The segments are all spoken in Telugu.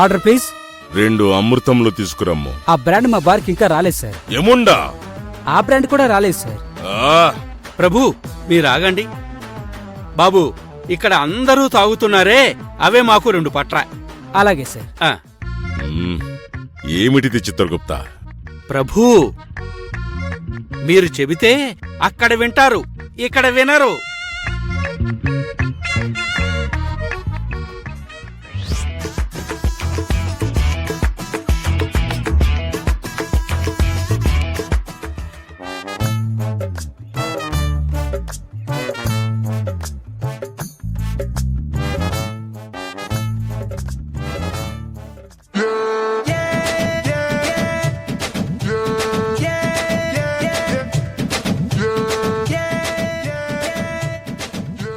Order please. 2 అమృతంలో తీసుకురమ్ము. ఆ బ్రాండ్ మా బార్కి ఇంకా రాలేదు సార్. ఏముండా? ఆ బ్రాండ్ కూడా రాలేదు సార్. ప్రభు మీరాగండి. బాబు ఇక్కడ అందరూ తాగుతున్నారే అవే మాకు 2 పట్రా. అలాగే సార్. ఏమిటిది చిత్రగుప్త? ప్రభూ మీరు చెబితే అక్కడ వింటారు, ఇక్కడ వినరు.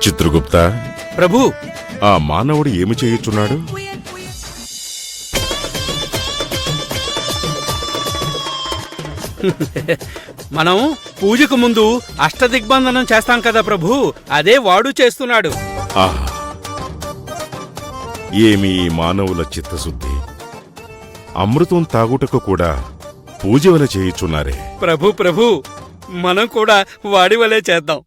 చిత్రగుప్త, ప్రభు ఆ మానవుడు ఏమి చేయుచున్నాడు? మనం పూజకు ముందు అష్టదిగ్బంధనం చేస్తాం కదా ప్రభు, అదే వాడు చేస్తున్నాడు. ఆహా, ఏమి ఈ మానవుల చిత్తశుద్ధి! అమృతం తాగుటకు కూడా పూజ వల చేయుచున్నారే. ప్రభు ప్రభు మనం కూడా వాడి వలే చేద్దాం.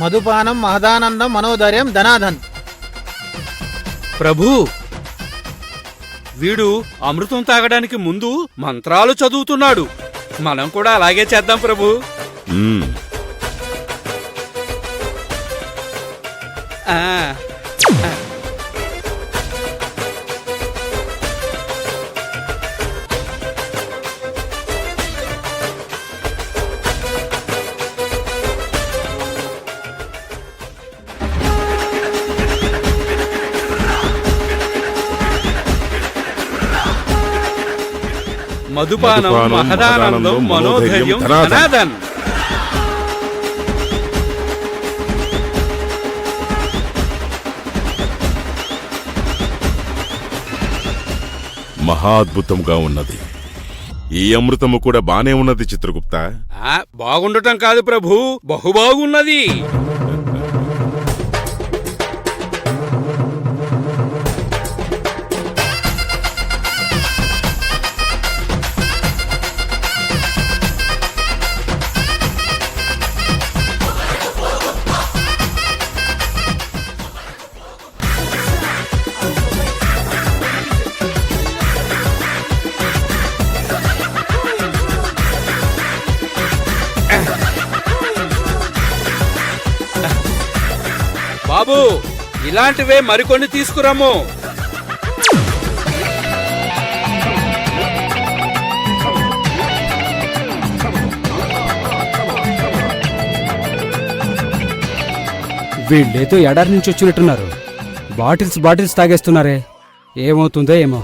మధుపానం మహదానందం మనోధైర్యం ధనాధన్. ప్రభు వీడు అమృతం తాగడానికి ముందు మంత్రాలు చదువుతున్నాడు. మనం కూడా అలాగే చేద్దాం ప్రభు. మధుపానం మహదానందం మనోధైర్యం ధనాధన్. మహా అద్భుతంగా ఉన్నది. ఈ అమృతము కూడా బానే ఉన్నది చిత్రగుప్త. బాగుండటం కాదు ప్రభు, బహుబాగున్నది. బాబు ఇలాంటివే మరికొన్ని తీసుకురాము. వీళ్ళేదో ఎడారి నుంచి వచ్చినట్టున్నారు. బాటిల్స్ తాగేస్తున్నారే, ఏమవుతుందో ఏమో.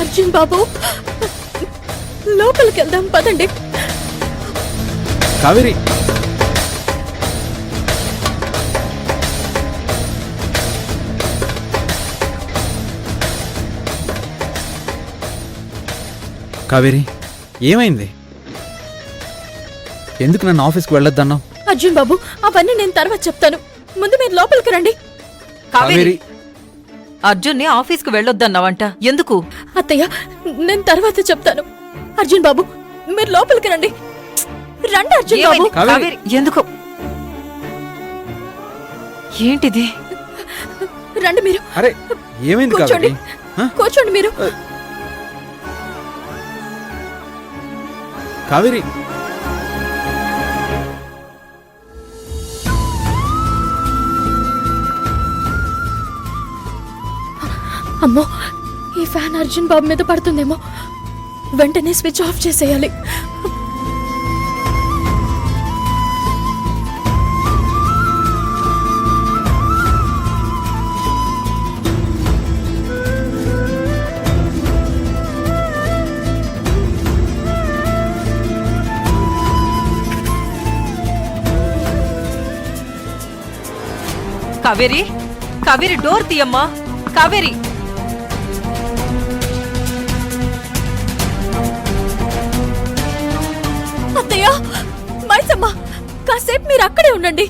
అర్జున్ బాబు లోపలికి వెళ్దాం పదండి. కావేరి, కావేరి ఏమైంది? ఎందుకు నన్ను ఆఫీస్కి వెళ్ళొద్దన్నావు? అర్జున్ బాబు అవన్నీ నేను తర్వాత చెప్తాను, ముందు మీరు లోపలికి రండి. కావేరి, అర్జున్ని ఆఫీస్కు వెళ్ళొద్దన్నావంట, ఎందుకు? అత్తయ్య నేను తర్వాత చెప్తాను. అర్జున్ బాబు మీరు లోపలికి రండి. రండి అర్జున్ బాబు. కావేరి, ఎందుకు? ఏంటిది? రండి మీరు. అరే ఏమైంది? కూర్చోండి మీరు. కావేరి అమ్మో, ఈ ఫ్యాన్ అర్జున్ బాబు మీద పడుతుందేమో. వెంటనే స్విచ్ ఆఫ్ చేసేయాలి. కావేరి కావేరి డోర్ తీయమ్మా. కావేరి అత్తయ్య, మైసమ్మ, కాసేపు మీరు అక్కడే ఉండండి.